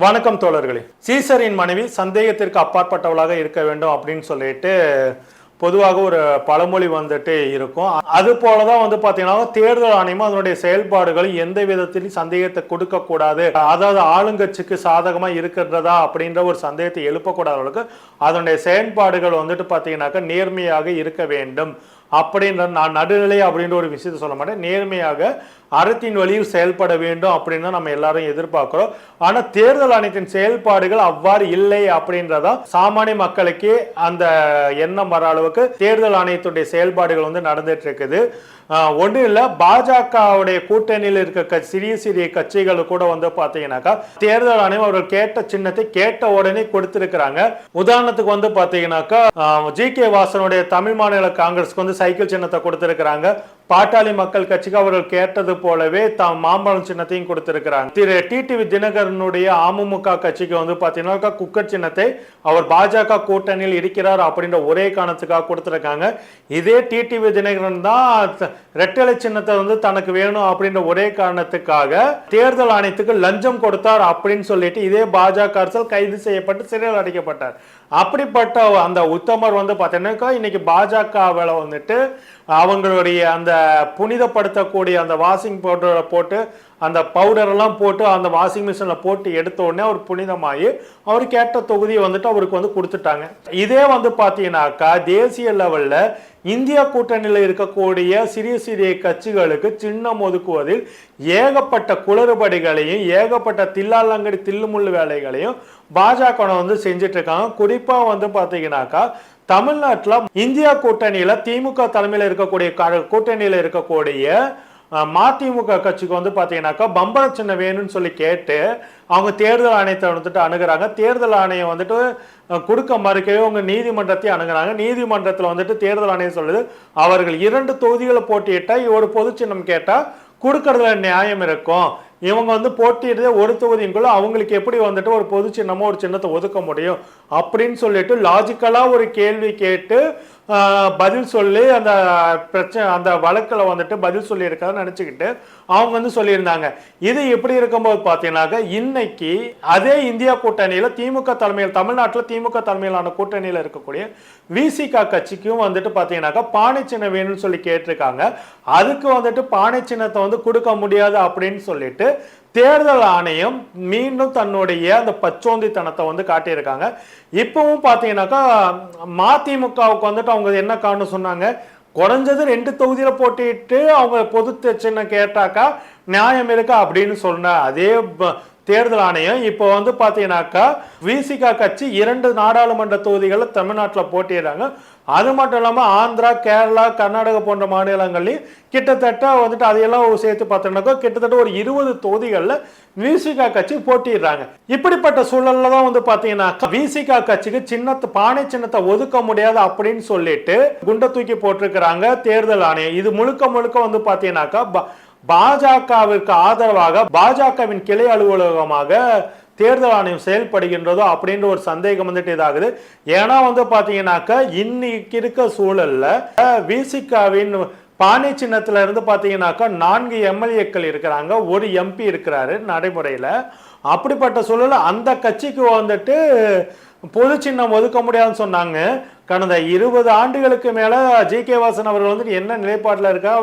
வணக்கம் தோழர்களே. சீசரின் மனைவி சந்தேகத்திற்கு அப்பாற்பட்டவளாக இருக்க வேண்டும் அப்படின்னு சொல்லிட்டு பொதுவாக ஒரு பழமொழி வந்துட்டு இருக்கும். அது போலதான் பாத்தீங்கன்னா தேர்தல் ஆணையம் அதனுடைய செயல்பாடுகள் எந்த விதத்திலும் சந்தேகத்தை கொடுக்க கூடாது, அதாவது ஆளுங்கட்சிக்கு சாதகமா இருக்கிறதா அப்படின்ற ஒரு சந்தேகத்தை எழுப்பக்கூடாத அளவுக்கு அதனுடைய செயல்பாடுகள் பாத்தீங்கன்னாக்க நேர்மையாக இருக்க வேண்டும் அப்படின்ற, நான் நடுநிலை அப்படின்ற ஒரு விஷயத்த சொல்ல மாட்டேன், நேர்மையாக அறத்தின் வழியில் செயல்பட வேண்டும் அப்படின்னு நம்ம எல்லாரும் எதிர்பார்க்கிறோம். ஆனா தேர்தல் ஆணையத்தின் செயல்பாடுகள் அவ்வாறு இல்லை அப்படின்றதா சாமானிய மக்களுக்கே அந்த எண்ணம் வர அளவுக்கு தேர்தல் ஆணையத்துடைய செயல்பாடுகள் நடந்துட்டு இருக்குது. ஒன்றும் இல்லை, பாஜகவுடைய கூட்டணியில் இருக்க சிறிய சிறிய கட்சிகள் கூட பாத்தீங்கன்னாக்கா தேர்தல் ஆணையம் அவர்கள் கேட்ட சின்னத்தை கேட்ட உடனே கொடுத்திருக்கிறாங்க. உதாரணத்துக்கு பாத்தீங்கன்னாக்கா ஜி.கே. வாசனுடைய தமிழ் மாநில காங்கிரஸ்க்கு சைக்கிள் சின்னத்தை கொடுத்திருக்கிறாங்க. பாட்டாளி மக்கள் கட்சிக்கு அவர்கள் கேட்டது போலவே மாம்பழம் சின்னத்தையும் கொடுத்திருக்கிறாங்க. திரு டிடிவி தினகரனுடைய அமமுக கட்சிக்கு பாத்தீங்கன்னா குக்கர் சின்னத்தை அவர் பாஜக கூட்டணியில் இருக்கிறார் அப்படின்ற ஒரே காரணத்துக்காக கொடுத்திருக்காங்க. இதே டிடிவி தினகரன் தான் ரெட்டலை சின்னத்தை தனக்கு வேணும் அப்படின்ற ஒரே காரணத்துக்காக தேர்தல் ஆணையத்துக்கு லஞ்சம் கொடுத்தார் அப்படின்னு சொல்லிட்டு இதே பாஜக அரசால் கைது செய்யப்பட்டு சிறையில் அடைக்கப்பட்டார். அப்படிப்பட்ட அந்த உத்தமர் பாத்தீங்கன்னா இன்னைக்கு பாஜகவில் அவங்களுடைய அந்த புனிதப்படுத்தக்கூடிய அந்த வாஷிங் பவுடரை போட்டு அந்த பவுடர் எல்லாம் போட்டு அந்த வாஷிங் மிஷின்ல போட்டு எடுத்த உடனே அவர் புனிதமாயி அவர் கேட்ட தொகுதியை அவருக்கு கொடுத்துட்டாங்க. இதே பாத்தீங்கன்னாக்கா தேசிய லெவல்ல இந்தியா கூட்டணியில் இருக்கக்கூடிய சிறிய சிறிய கட்சிகளுக்கு சின்னம் ஒதுக்குவதில் ஏகப்பட்ட குளறுபடிகளையும் ஏகப்பட்ட தில்லாலங்கடி தில்லுமுள்ளு வேலைகளையும் பாஜக செஞ்சிட்டு இருக்காங்க. குறிப்பா பாத்தீங்கன்னாக்கா தமிழ்நாட்டில் இந்தியா கூட்டணியில திமுக தலைமையில் இருக்கக்கூடிய கூட்டணியில இருக்கக்கூடிய மதிமுக கட்சிக்கு பாத்தீங்கன்னாக்கா பம்பர சின்ன வேணும்னு சொல்லி கேட்டு அவங்க தேர்தல் ஆணையத்தை அணுகிறாங்க. தேர்தல் ஆணையம் கொடுக்க மறுக்கவே அவங்க நீதிமன்றத்தை அணுகிறாங்க. நீதிமன்றத்தில் தேர்தல் ஆணையம் சொல்லுது அவர்கள் 2 தொகுதிகளை போட்டியிட்டா ஒரு பொது சின்னம் கேட்டா கொடுக்கறதுல நியாயம் இருக்கும். இவங்க போட்டியிடுறதே ஒரு தொகுதிக்குள்ள அவங்களுக்கு எப்படி ஒரு பொது சின்னமோ ஒரு சின்னத்தை ஒதுக்க முடியும் அப்படின்னு சொல்லிட்டு லாஜிக்கலா ஒரு கேள்வி கேட்டு பதில் சொல்லி அந்த பிரச்சனை அந்த வழக்கில் பதில் சொல்லி இருக்காதுன்னு நினைச்சுக்கிட்டு அவங்க சொல்லியிருந்தாங்க. இது எப்படி இருக்கும்போது பாத்தீங்கன்னாக்க இன்னைக்கு அதே இந்தியா கூட்டணியில திமுக தலைமையில் தமிழ்நாட்டில் திமுக தலைமையிலான கூட்டணியில இருக்கக்கூடிய விசிக கட்சிக்கும் பாத்தீங்கன்னாக்கா பானை சின்னம் வேணும்னு சொல்லி கேட்டிருக்காங்க. அதுக்கு பானை சின்னத்தை கொடுக்க முடியாது அப்படின்னு சொல்லிட்டு தேர்தல் ஆணையம் மீண்டும் தன்னுடைய அந்த பச்சோந்தித்தனத்தை காட்டியிருக்காங்க. இப்பவும் பாத்தீங்கன்னாக்கா மதிமுகவுக்கு அவங்க என்ன காரணம் சொன்னாங்க, குறைஞ்சது 2 தொகுதியில போட்டிட்டு அவங்க பொது சின்னம் கேட்டாக்கா நியாயம் இருக்கா அப்படின்னு சொன்ன அதே தேர்தல் ஆணையம் இப்போ பாத்தீங்கன்னாக்கா விசிக கட்சி 2 நாடாளுமன்ற தொகுதிகளை தமிழ்நாட்டில் போட்டிடுறாங்க. அது மட்டும் இல்லாம ஆந்திரா, கேரளா, கர்நாடகா போன்ற மாநிலங்கள்லயும் கிட்டத்தட்ட அதையெல்லாம் சேர்த்து பார்த்தோம்னாக்கா கிட்டத்தட்ட ஒரு 20 தொகுதிகளில் விசிக கட்சி போட்டிடுறாங்க. இப்படிப்பட்ட சூழல்ல தான் பாத்தீங்கன்னாக்கா விசிக கட்சிக்கு பானை சின்னத்தை ஒதுக்க முடியாது அப்படின்னு சொல்லிட்டு குண்டை தூக்கி போட்டிருக்கிறாங்க தேர்தல் ஆணையம். இது முழுக்க முழுக்க பாத்தீங்கன்னாக்கா பாஜகவிற்கு ஆதரவாக பாஜகவின் கிளை அலுவலகமாக தேர்தல் ஆணையம் செயல்படுகின்றதோ அப்படின்ற ஒரு சந்தேகம் இதாகுது. ஏன்னா பாத்தீங்கன்னாக்கா இன்னைக்கு இருக்க சூழல்ல விசிகாவின் பானை சின்னத்துல இருந்து பாத்தீங்கன்னாக்கா 4 எம்எல்ஏக்கள் இருக்கிறாங்க, ஒரு எம்பி இருக்கிறாரு நடைமுறையில. அப்படிப்பட்ட சூழல் அந்த கட்சிக்கு பொது சின்னம் ஒதுக்க முடியாதுன்னு சொன்னாங்க. கடந்த 20 ஆண்டுகளுக்கு மேல ஜி.கே. வாசன் அவர்கள் என்ன நிலைப்பாட்டில் இருக்கா,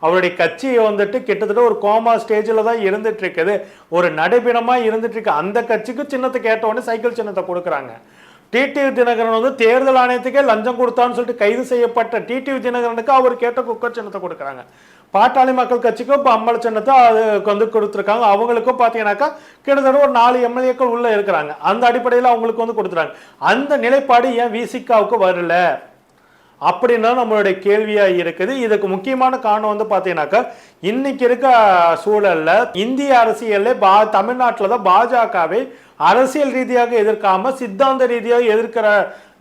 அவருடைய கட்சி கிட்டத்தட்ட ஒரு கோமா ஸ்டேஜில் தான் இருந்துட்டு இருக்குது, ஒரு நடைபெணமா இருந்துட்டு இருக்கு. அந்த கட்சிக்கு சின்னத்தை கேட்ட உடனே சைக்கிள் சின்னத்தை கொடுக்குறாங்க. டிடிவி தினகரன் தேர்தல் ஆணையத்துக்கே லஞ்சம் கொடுத்தான்னு சொல்லிட்டு கைது செய்யப்பட்ட டிடிவி தினகரனுக்கு அவர் கேட்ட குக்கர் சின்னத்தை கொடுக்குறாங்க. பாட்டாளி மக்கள் கட்சிக்கும் அம்பல சின்னத்தை அதுக்கு கொடுத்துருக்காங்க. அவங்களுக்கும் பாத்தீங்கன்னாக்கா கிட்டத்தட்ட ஒரு 4 எம்எல்ஏக்கள் உள்ள இருக்கிறாங்க. அந்த அடிப்படையில் அவங்களுக்கு கொடுத்துறாங்க. அந்த நிலைப்பாடு ஏன் விசிகாவுக்கு வரல அப்படின்னா நம்மளுடைய கேள்வியா இருக்குது. இதுக்கு முக்கியமான காரணம் பாத்தீங்கன்னாக்கா இன்னைக்கு இருக்க சூழல்ல இந்திய அரசியல்ல தமிழ்நாட்டில் தான் பாஜகவை அரசியல் ரீதியாக எதிர்க்காம சித்தாந்த ரீதியாக எதிர்க்கிற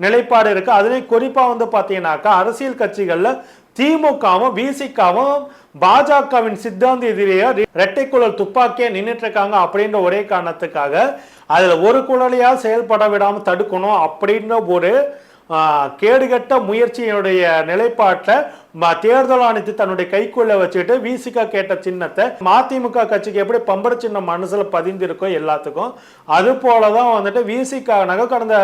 நிலைப்பாடு இருக்கு. அதுலேயும் குறிப்பா பாத்தீங்கன்னாக்கா அரசியல் கட்சிகள்ல திமுகவும் விசிகாவும் பாஜகவின் சித்தாந்த எதிரியா இரட்டை குழல் துப்பாக்கியா நின்றுட்டு இருக்காங்க அப்படின்ற ஒரே காரணத்துக்காக அதுல ஒரு குழலையா செயல்பட விடாம தடுக்கணும் அப்படின்ற ஒரு கேடுகட்ட முயற்சியினுடைய நிலைப்பாட்டை தேர்தல் ஆணையத்தை தன்னுடைய கைக்குள்ள வச்சுட்டு விசிக கேட்ட சின்னத்தை மதிமுக கட்சிக்கு எப்படி பம்பர சின்னம் மனசுல பதிந்திருக்கோ எல்லாத்துக்கும் அது போலதான் வந்துட்டு விசிக கடந்த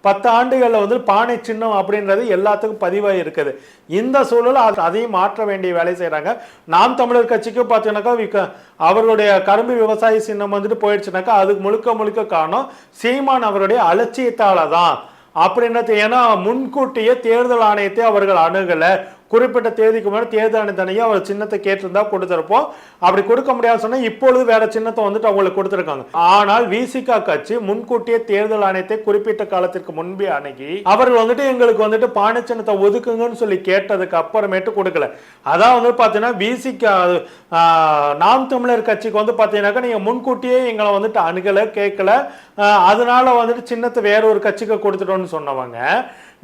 10 ஆண்டுகள்ல வந்து பானை சின்னம் அப்படின்றது எல்லாத்துக்கும் பதிவாகி இருக்குது. இந்த சூழல் அதையும் மாற்ற வேண்டிய வேலை செய்யறாங்க. நாம் தமிழர் கட்சிக்கு பார்த்தீங்கன்னாக்கா அவர்களுடைய கரும்பு விவசாய சின்னம் வந்துட்டு போயிடுச்சுனாக்கா அதுக்கு முழுக்க காரணம் சீமான் அவருடைய அலட்சியத்தால தான் அப்படின்றது. ஏன்னா முன்கூட்டியே தேர்தல் ஆணையத்தை அவர்கள் அணுகல, குறிப்பிட்ட தேதிக்கு முன்னாடி தேர்தல் ஆணையத்தனையும் அவர் சின்னத்தை கேட்டிருந்தா கொடுத்திருப்போம். அப்படி கொடுக்க முடியாது சொன்னா இப்பொழுது வேற சின்னத்தை வந்துட்டு அவங்களுக்கு கொடுத்திருக்காங்க. ஆனால் விசிக கட்சி முன்கூட்டியே தேர்தல் ஆணையத்தை குறிப்பிட்ட காலத்திற்கு முன்பே அணுகி அவர்கள் வந்துட்டு எங்களுக்கு வந்துட்டு பானை சின்னத்தை ஒதுக்குங்கன்னு சொல்லி கேட்டதுக்கு அப்புறமேட்டு கொடுக்கல. அதான் வந்து பாத்தீங்கன்னா விசிக நாம் தமிழர் கட்சிக்கு வந்து பாத்தீங்கன்னாக்கா நீங்க முன்கூட்டியே எங்களை வந்துட்டு அணுகல கேட்கல, அதனால வந்துட்டு சின்னத்தை வேற ஒரு கட்சிக்கு கொடுத்துட்டோம்னு சொன்னவங்க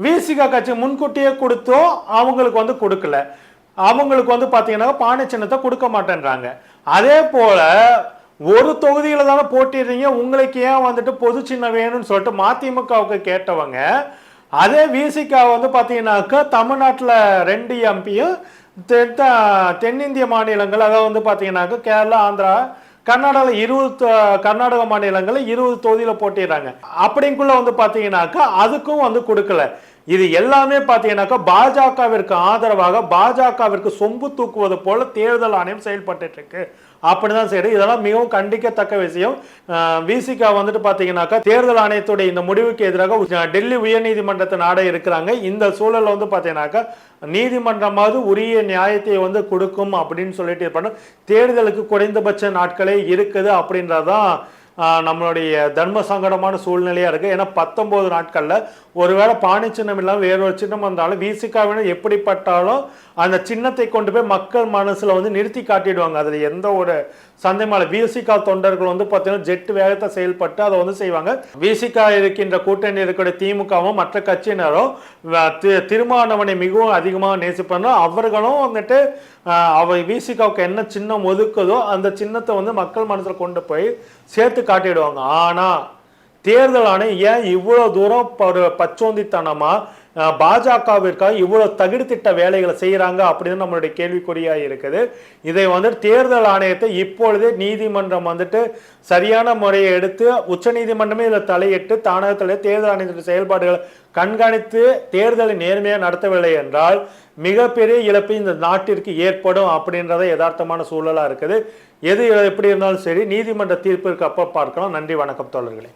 விசிக கட்சி முன்கூட்டியே கொடுத்தோம் அவங்களுக்கு வந்து கொடுக்கல. அவங்களுக்கு வந்து பாத்தீங்கன்னா பானை சின்னத்தை கொடுக்க மாட்டேன்றாங்க. அதே போல ஒரு தொகுதியில தானே போட்டிடுறீங்க, உங்களுக்கு ஏன் வந்துட்டு பொது சின்னம் வேணும்னு சொல்லிட்டு மதிமுகவுக்கு கேட்டவங்க அதே விசிக வந்து பாத்தீங்கன்னாக்கா தமிழ்நாட்டில் 2 எம்பியும் தென்னிந்திய மாநிலங்கள் அதாவது வந்து பாத்தீங்கன்னாக்கா கேரளா, ஆந்திரா, கர்நாடகாவில் 20 கர்நாடக மாநிலங்களில் 20 தொகுதியில போட்டிடுறாங்க. அப்படிங்குள்ள வந்து பாத்தீங்கன்னாக்கா அதுக்கும் வந்து கொடுக்கல. இது எல்லாமே பாத்தீங்கன்னாக்கா பாஜகவிற்கு ஆதரவாக பாஜகவிற்கு சொம்பு தூக்குவது போல தேர்தல் ஆணையம் செயல்பட்டு இருக்கு. அப்படிதான் சரி, இதெல்லாம் மிகவும் கண்டிக்கத்தக்க விஷயம். விசிக வந்துட்டு பாத்தீங்கன்னாக்கா தேர்தல் ஆணையத்துடைய இந்த முடிவுக்கு எதிராக டெல்லி உயர் நீதிமன்றத்தை நாட இருக்கிறாங்க. இந்த சூழல்ல வந்து பாத்தீங்கன்னாக்கா நீதிமன்றமாவது உரிய நியாயத்தை வந்து கொடுக்கும் அப்படின்னு சொல்லிட்டு தேர்தலுக்கு குறைந்தபட்ச நாட்களே இருக்குது அப்படின்றதான் நம்மளுடைய தர்ம சங்கடமான சூழ்நிலையா இருக்கு. ஏன்னா 19 நாட்கள்ல ஒருவேளை பானை சின்னம் இல்லாமல் வேறொரு சின்னம் வந்தாலும் விசிகாவினர் எப்படிப்பட்டாலும் அந்த சின்னத்தை கொண்டு போய் மக்கள் மனசுல வந்து நிறுத்தி காட்டிடுவாங்க. அதுல எந்த ஒரு சந்தேகமான விசிக தொண்டர்கள் வந்து பார்த்தீங்கன்னா ஜெட் வேகத்தை செயல்பட்டு அதை வந்து செய்வாங்க. விசிக இருக்கின்ற கூட்டணி இருக்கிற திமுகவும் மற்ற கட்சியினரும் திருமாவளவனை மிகவும் அதிகமாக நேசிப்பாங்க. அவர்களும் வந்துட்டு விசிகாவுக்கு என்ன சின்னம் ஒதுக்குதோ அந்த சின்னத்தை வந்து மக்கள் மனசுல கொண்டு போய் சேர்த்து காட்டிடுவாங்க. ஆனா தேர்தல் ஆணையம் ஏன் இவ்வளவு தூரம் ஒரு பச்சோந்தித்தனமா பாஜகவிற்காக இவ்வளவு தகுதித்திட்ட வேலைகளை செய்யறாங்க அப்படின்னு நம்மளுடைய கேள்விக்குறியா இருக்குது. இதை வந்து தேர்தல் ஆணையத்தை இப்பொழுதே நீதிமன்றம் வந்துட்டு சரியான முறையை எடுத்து உச்ச நீதிமன்றமே இதில் தலையிட்டு தானாக தேர்தல் ஆணையத்தின் செயல்பாடுகளை கண்காணித்து தேர்தலை நேர்மையாக நடத்தவில்லை என்றால் மிகப்பெரிய இழப்பு இந்த நாட்டிற்கு ஏற்படும் அப்படின்றத யதார்த்தமான சூழலா இருக்குது. எது எப்படி இருந்தாலும் சரி நீதிமன்ற தீர்ப்பிற்கு அப்ப பார்க்கலாம். நன்றி, வணக்கம் தோழர்களே.